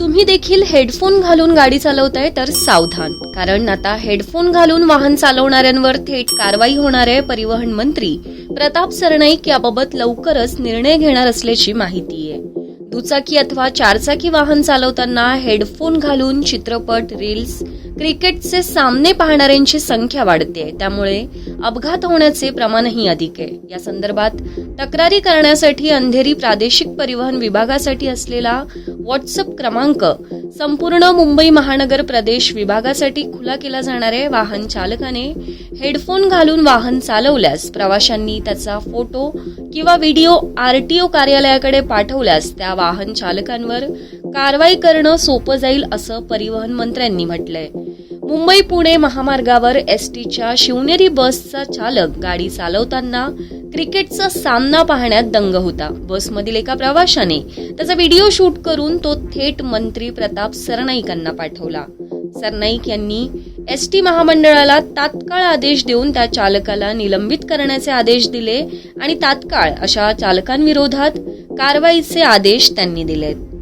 तुम्ही देखील हेडफोन घालून गाडी चालवताय तर सावधान, कारण आता हेडफोन घालून वाहन चालवणाऱ्यांवर थेट कारवाई होणार आहे. परिवहन मंत्री प्रताप सरनाईक याबाबत लवकरच निर्णय घेणार असल्याची माहिती आहे. दुचाकी अथवा चारचाकी वाहन चालवताना हेडफोन घालून चित्रपट, रील्स, क्रिकेटचे सामने पाहणाऱ्यांची संख्या वाढते, त्यामुळे अपघात होण्याचे प्रमाणही अधिक आहे. या संदर्भात तक्रारी करण्यासाठी अंधेरी प्रादेशिक परिवहन विभागासाठी असलेला व्हॉट्सअप क्रमांक संपूर्ण मुंबई महानगर प्रदेश विभागासाठी खुला केला जाणार आहे. वाहन चालकाने हेडफोन घालून वाहन चालवल्यास प्रवाशांनी त्याचा फोटो किंवा व्हिडिओ आरटीओ कार्यालयाकडे पाठवल्यास त्या वाहन चालकांवर कारवाई करणं सोपं जाईल असं परिवहन मंत्र्यांनी म्हटलंय. मुंबई पुणे महामार्गावर एसटीच्या शिवनेरी बसचा चालक गाडी चालवताना क्रिकेटचा सामना पाहण्यात दंग होता. बसमधील एका प्रवाशाने त्याचा व्हिडिओ शूट करून तो थेट मंत्री प्रताप सरनाईकांना पाठवला. सरनाईक यांनी एसटी महामंडळाला तात्काळ आदेश देऊन त्या चालकाला निलंबित करण्याचे आदेश दिले आणि तात्काळ अशा चालकांविरोधात कारवाईचे आदेश त्यांनी दिलेत.